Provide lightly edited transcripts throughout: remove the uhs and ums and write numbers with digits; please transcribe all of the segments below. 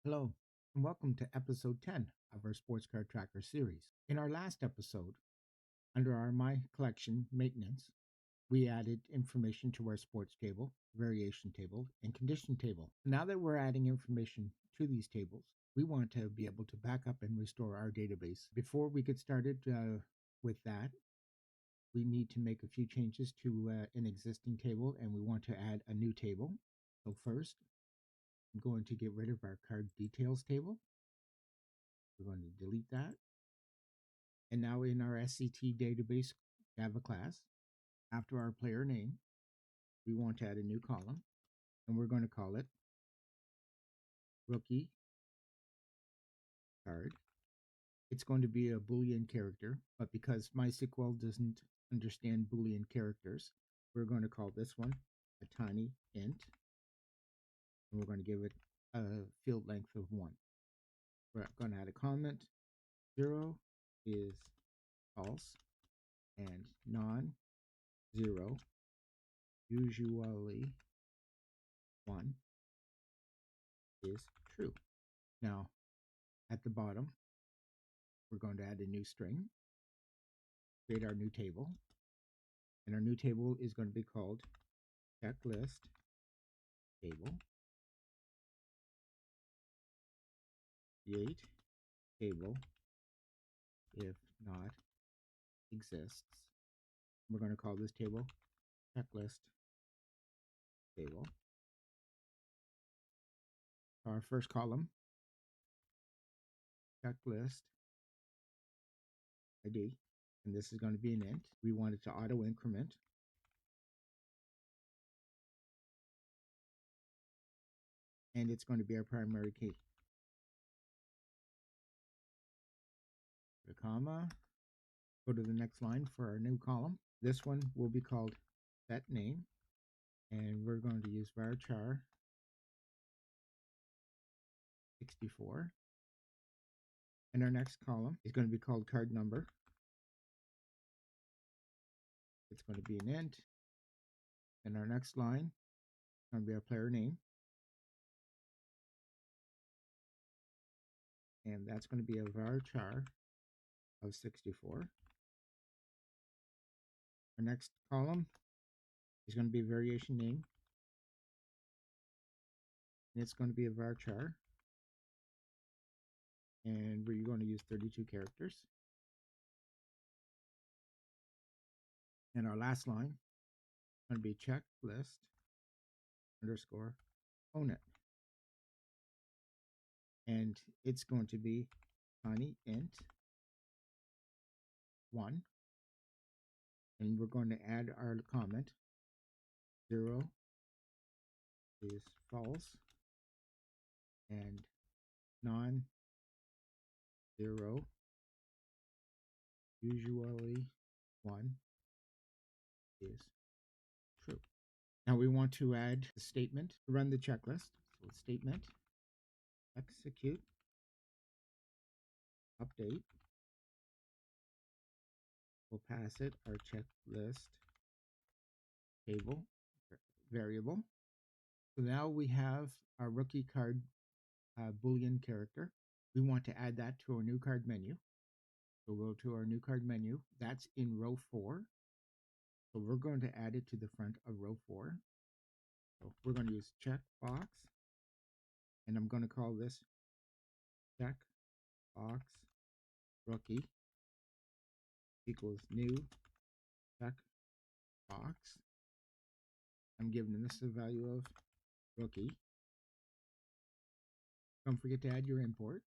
Hello, and welcome to episode 10 of our Sports Card Tracker series. In our last episode, under our My Collection maintenance, we added information to our sports table, variation table, and condition table. Now that we're adding information to these tables, we want to be able to back up and restore our database. Before we get started with that, we need to make a few changes to an existing table, and we want to add a new table. So first, I'm going to get rid of our card details table. We're going to delete that. And now in our SCT database Java class, after our player name, we want to add a new column, and we're going to call it rookie card. It's going to be a Boolean character, but because MySQL doesn't understand Boolean characters, we're going to call this one a tiny int, and we're going to give it a field length of 1. We're going to add a comment. 0 is false, and non-0, usually 1, is true. Now, at the bottom, we're going to add a new string, create our new table, and our new table is going to be called checklist table. Create table if not exists. We're going to call this table checklist table. Our first column, checklist ID, and this is going to be an int. We want it to auto increment. And it's going to be our primary key. Put a comma. Go to the next line for our new column. This one will be called set name, and we're going to use varchar 64. And our next column is going to be called card number. It's going to be an int. And our next line is going to be our player name. And that's going to be a varchar of 64. Our next column is going to be a variation name. And it's going to be a varchar. And we're going to use 32 characters. And our last line is going to be checklist underscore own it. And it's going to be tiny int 1. And we're going to add our comment. 0 is false, and non-0, usually 1, is true. Now we want to add a statement to run the checklist. So statement execute update. We'll pass it our checklist table variable. So now we have our rookie card Boolean character. We want to add that to our new card menu. So we'll go to our new card menu. That's in row 4. So we're going to add it to the front of row 4. So we're going to use checkbox, and I'm going to call this checkbox rookie equals new checkbox. I'm giving this a value of rookie. Don't forget to add your import.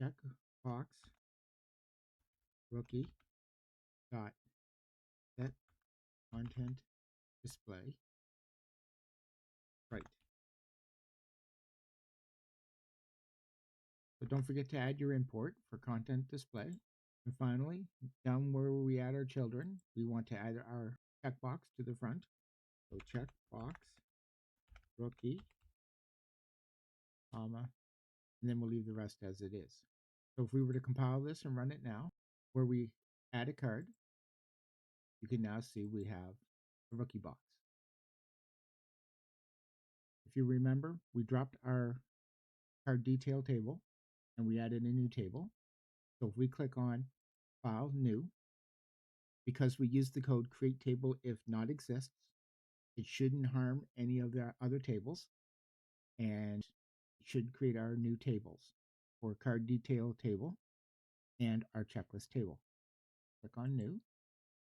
Checkbox rookie dot set content display right. So don't forget to add your import for content display. And finally, down where we add our children, we want to add our checkbox to the front. So checkbox rookie, comma, and then we'll leave the rest as it is. So if we were to compile this and run it now, where we add a card, you can now see we have a rookie box. If you remember, we dropped our card detail table, and we added a new table. So if we click on File, New, because we use the code create table if not exists, it shouldn't harm any of the other tables, and it should create our new tables for card detail table and our checklist table. Click on New,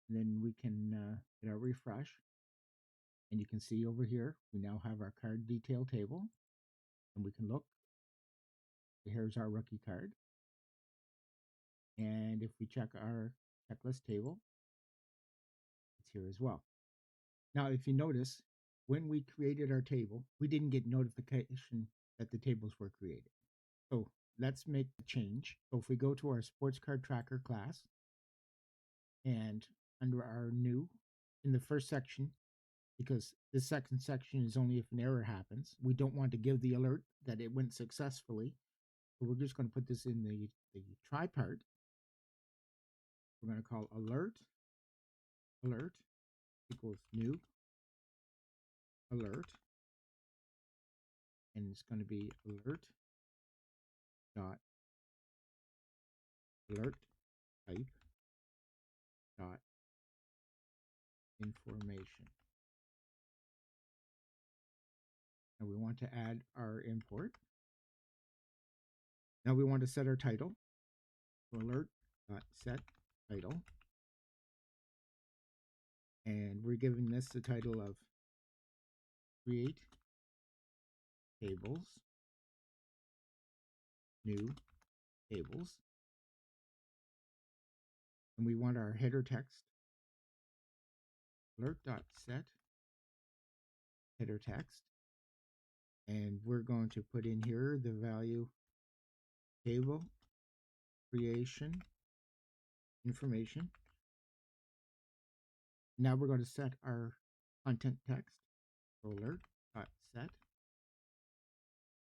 and then we can hit our refresh, and you can see over here we now have our card detail table, and we can look. Here's our rookie card, and if we check our checklist table, it's here as well. Now, if you notice, when we created our table, we didn't get notification that the tables were created. So let's make the change. So if we go to our sports card tracker class, and under our new, in the first section, because the second section is only if an error happens, we don't want to give the alert that it went successfully. So we're just going to put this in the try part. We're going to call alert equals new alert, and it's going to be alert type dot information. And we want to add our import. Now we want to set our title. So alert dot set title, and we're giving this the title of create tables, new tables, and we want our header text alert.set header text, and we're going to put in here the value table creation information. Now we're going to set our content text. So alert.set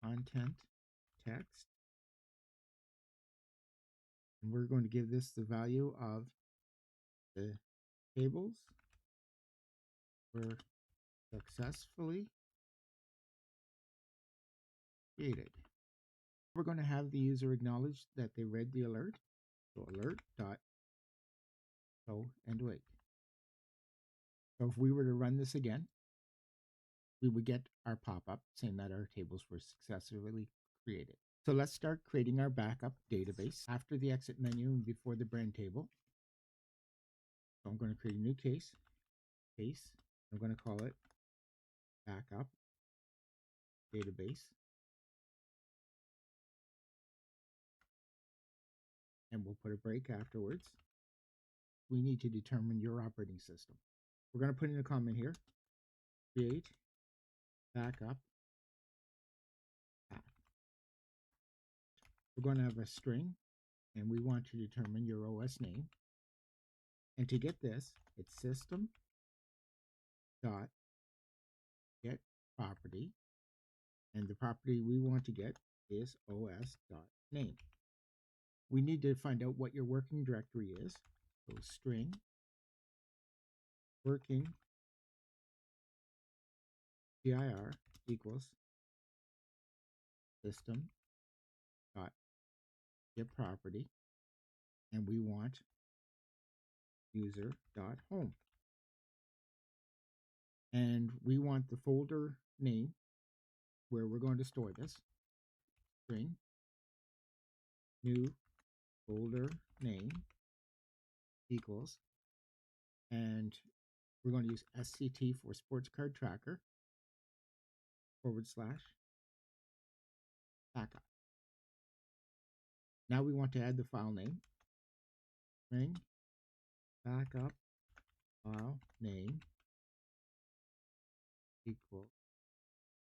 content text, and we're going to give this the value of the tables were successfully created. We're going to have the user acknowledge that they read the alert. So alert dot show and wait. So if we were to run this again, we would get our pop-up saying that our tables were successfully created. So let's start creating our backup database after the exit menu and before the brand table. So I'm going to create a new case. I'm going to call it backup database. And we'll put a break afterwards. We need to determine your operating system. We're going to put in a comment here. Create backup path. We're going to have a string, and we want to determine your OS name. And to get this, it's system dot get property, and the property we want to get is os dot name. We need to find out what your working directory is. So string working dir equals system dot get property, and we want user dot home, and we want the folder name where we're going to store this. String new folder name equals, and we're going to use sct for sports card tracker / backup. Now we want to add the file name. String backup file name equal,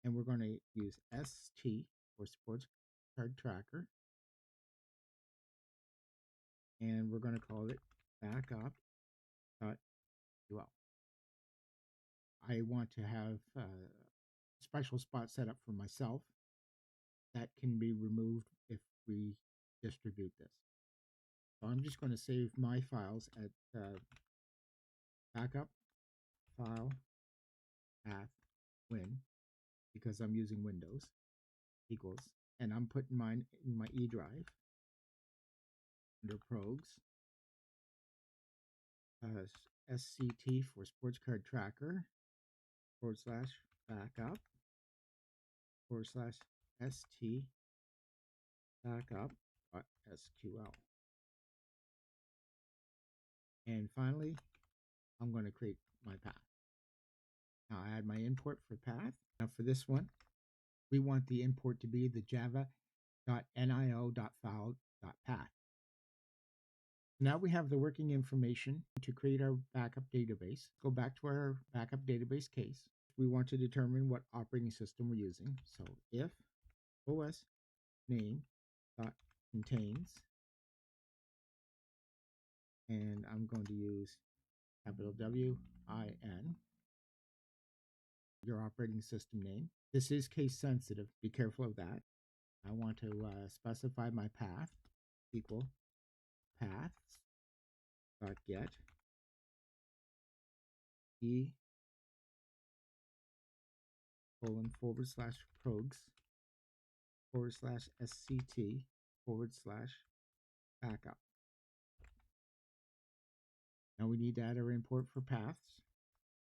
and we're going to use st for sports card tracker, and we're going to call it backup.ul. I want to have a special spot set up for myself that can be removed if we distribute this. So I'm just going to save my files at backup file path win, because I'm using Windows, equals and I'm putting mine in my E drive under Progs. SCT for sports card tracker /backup /ST backup.sql. And finally, I'm going to create my path. Now I add my import for path. Now for this one, we want the import to be the java.nio.file.path. Now we have the working information to create our backup database. Go back to our backup database case. We want to determine what operating system we're using. So if os name contains, and I'm going to use capital WIN, your operating system name. This is case sensitive. Be careful of that. I want to specify my path equal paths.get e :/progs /sct /backup. Now we need to add our import for paths.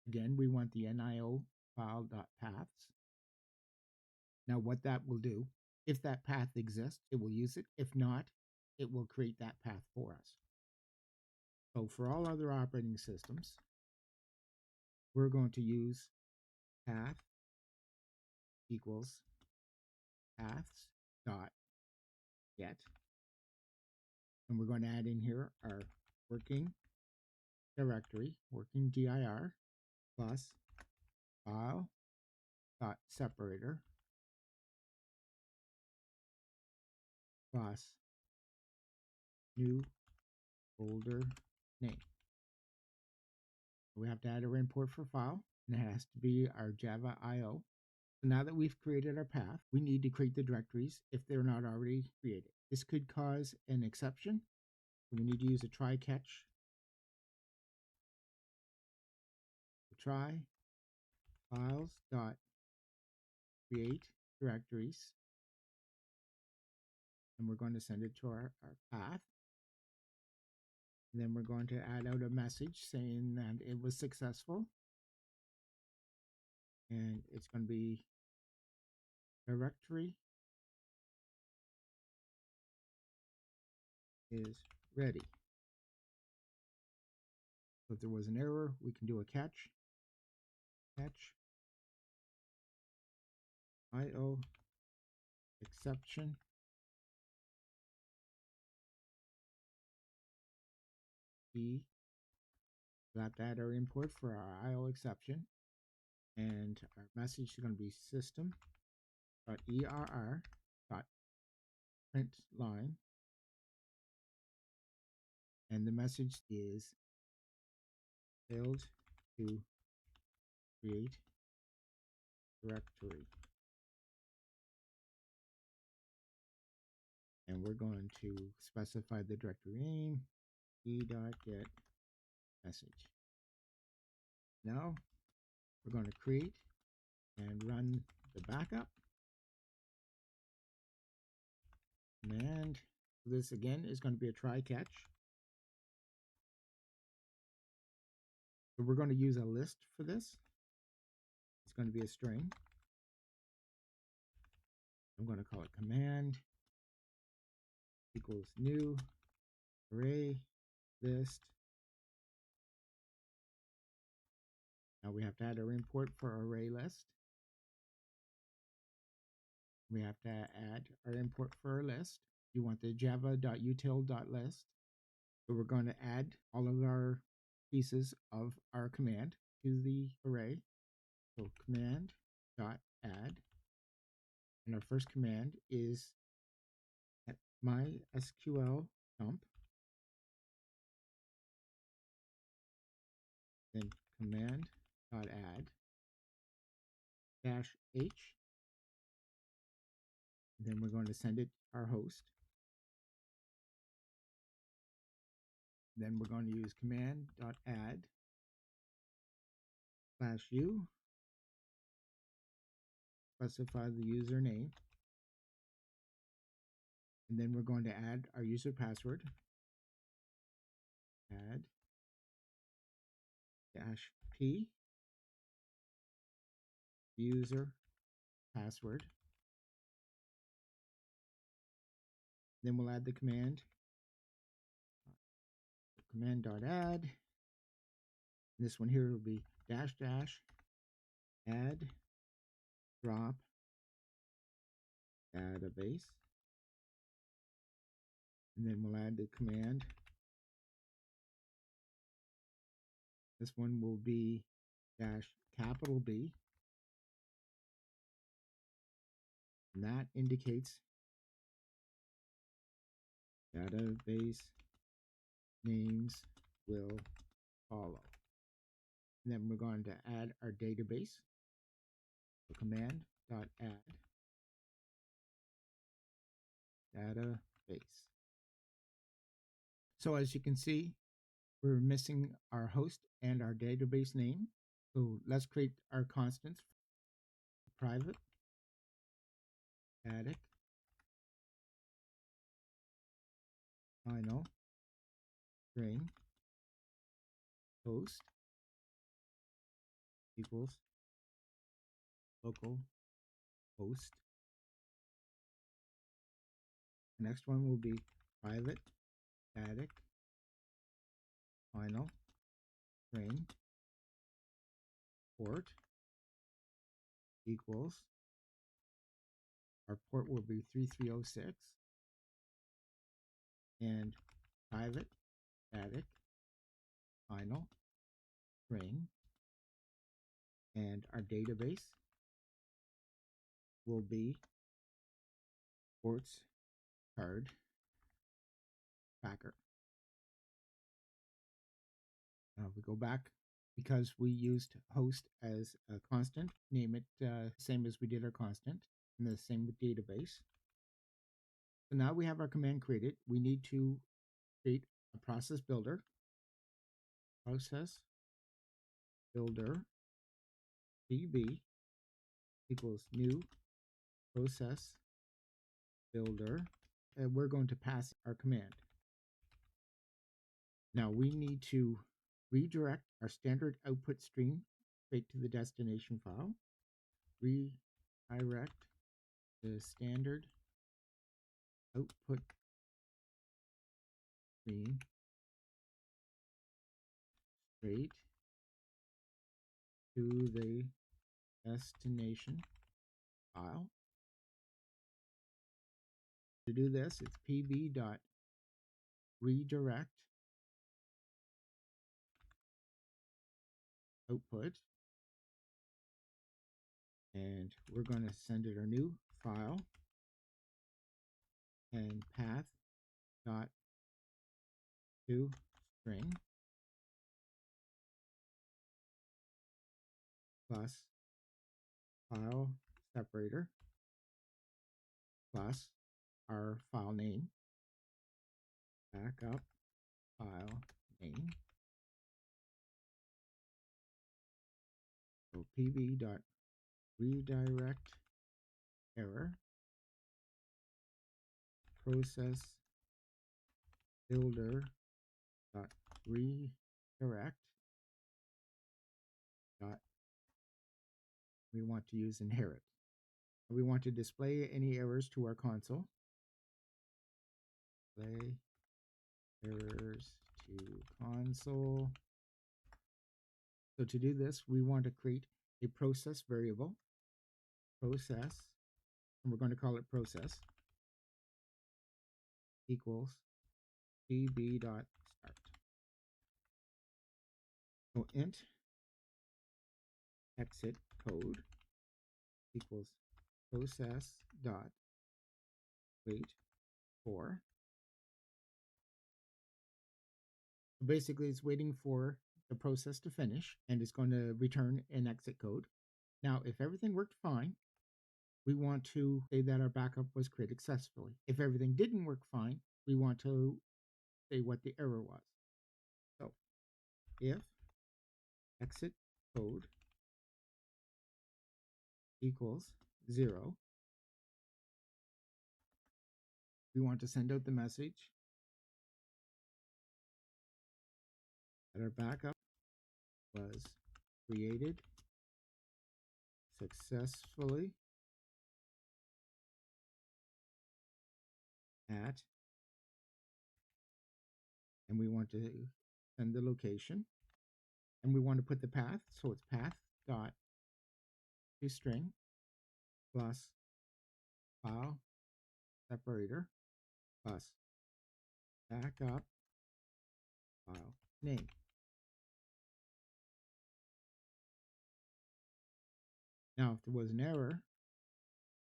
Again, we want the nio file.paths. Now what that will do, if that path exists, it will use it. If not, it will create that path for us. So for all other operating systems, we're going to use path equals paths.get. And we're going to add in here our working directory, working dir, plus file.separator plus new folder name. We have to add our import for file, and it has to be our Java IO. So now that we've created our path, we need to create the directories if they're not already created. This could cause an exception. We need to use a try catch. Try files.create directories, and we're going to send it to our path. And then we're going to add out a message saying that it was successful. And it's going to be directory is ready. So if there was an error, we can do a catch IO exception we'll have to add our import for our IO exception, and our message is going to be system.err.println, and the message is failed to create directory. And we're going to specify the directory name, e.get message. Now we're going to create and run the backup command. This again is going to be a try catch. So we're going to use a list for this. It's going to be a string. I'm going to call it command equals new array list. Now we have to add our import for our array list. We have to add our import for our list. You want the java.util.list. So we're going to add all of our pieces of our command to the array. So command.add. And our first command is MySQL dump. Then command.add -h. Then we're going to send it our host. Then we're going to use command.add /u, specify the username, And then we're going to add our user password. Add -p user password. Then we'll add the command. Command.add. This one here will be --add drop database. And then we'll add the command. This one will be -B. And that indicates database names will follow. And then we're going to add our database. So command.add database. So as you can see, we're missing our host and our database name. So let's create our constants. Private static final string host equals local host. The next one will be private static final string port equals, our port will be 3306, and private static final string, and our database will be sports card tracker. We go back, because we used host as a constant, name it same as we did our constant, and the same with database. So now we have our command created. We need to create a process builder. Process builder pb equals new process builder, and we're going to pass our command. Now we need to redirect our standard output stream straight to the destination file. Redirect the standard output stream straight to the destination file. To do this, it's pb.redirect output, and we're going to send it our new file, and path dot to string plus file separator plus our file name, backup file name. So pb.redirect error process builder dot redirect dot, we want to use inherit. We want to display any errors to our console. Display errors to console. So to do this, we want to create a process variable, process, and we're going to call it process, equals pb.start. So int exit code equals process dot wait for. Basically, it's waiting for the process to finish, and it's going to return an exit code. Now, if everything worked fine, we want to say that our backup was created successfully. If everything didn't work fine, we want to say what the error was. So if exit code equals 0, we want to send out the message that our backup was created successfully at, and we want to send the location, and we want to put the path, so it's path dot toString plus file separator plus backup file name. Now, if there was an error,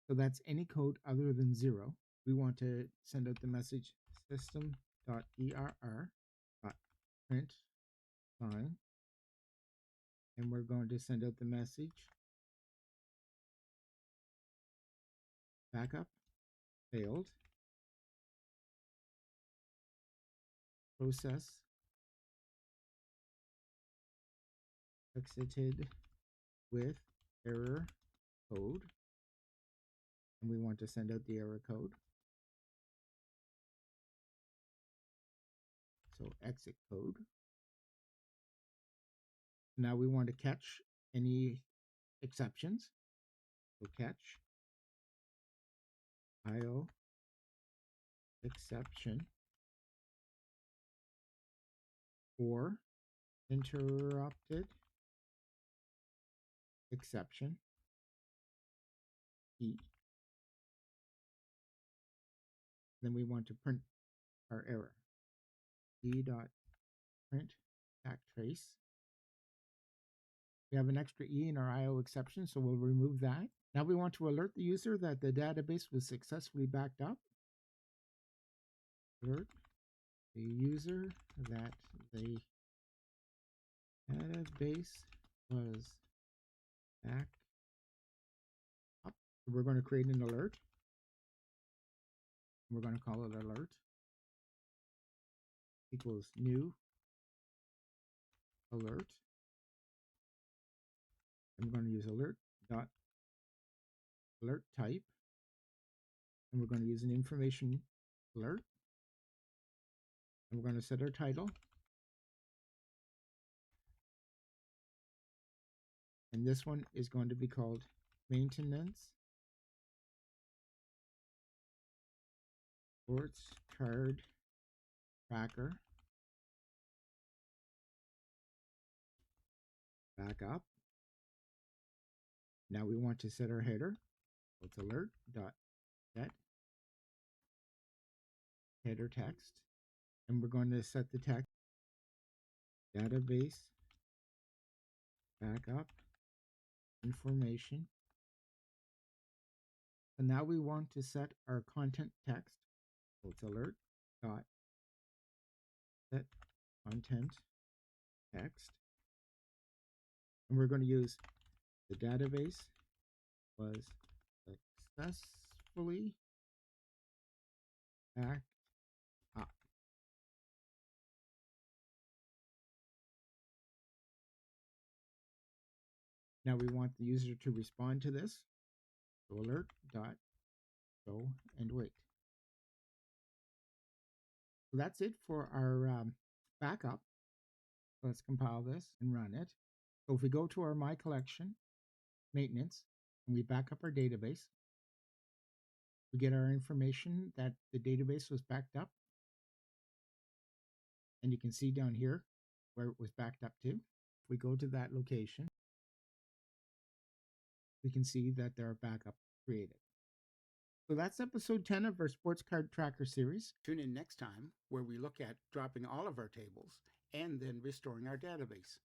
so that's any code other than 0, we want to send out the message system.err.print line, and we're going to send out the message backup failed, process exited with error code, and we want to send out the error code. So exit code. Now we want to catch any exceptions. So catch IO exception or interrupted exception E. Then we want to print our error. D.print backtrace. We have an extra E in our IO exception, so we'll remove that. Now we want to alert the user that the database was successfully backed up. Alert the user that the database was backed up. So we're going to create an alert. We're going to call it alert equals new alert. And we're going to use alert dot alert type, and we're going to use an information alert, and we're going to set our title, and this one is going to be called maintenance sports card tracker backup. Now we want to set our header. It's alert dot set header text, and we're going to set the text database backup information. And now we want to set our content text. So it's alert dot set content text, and we're going to use the database was successfully backed up. Now we want the user to respond to this. So alert dot show and wait. So that's it for our backup. Let's compile this and run it. So if we go to our My Collection maintenance and we back up our database, we get our information that the database was backed up. And you can see down here where it was backed up to. If we go to that location, we can see that there are backups created. So that's episode 10 of our Sports Card Tracker series. Tune in next time where we look at dropping all of our tables and then restoring our database.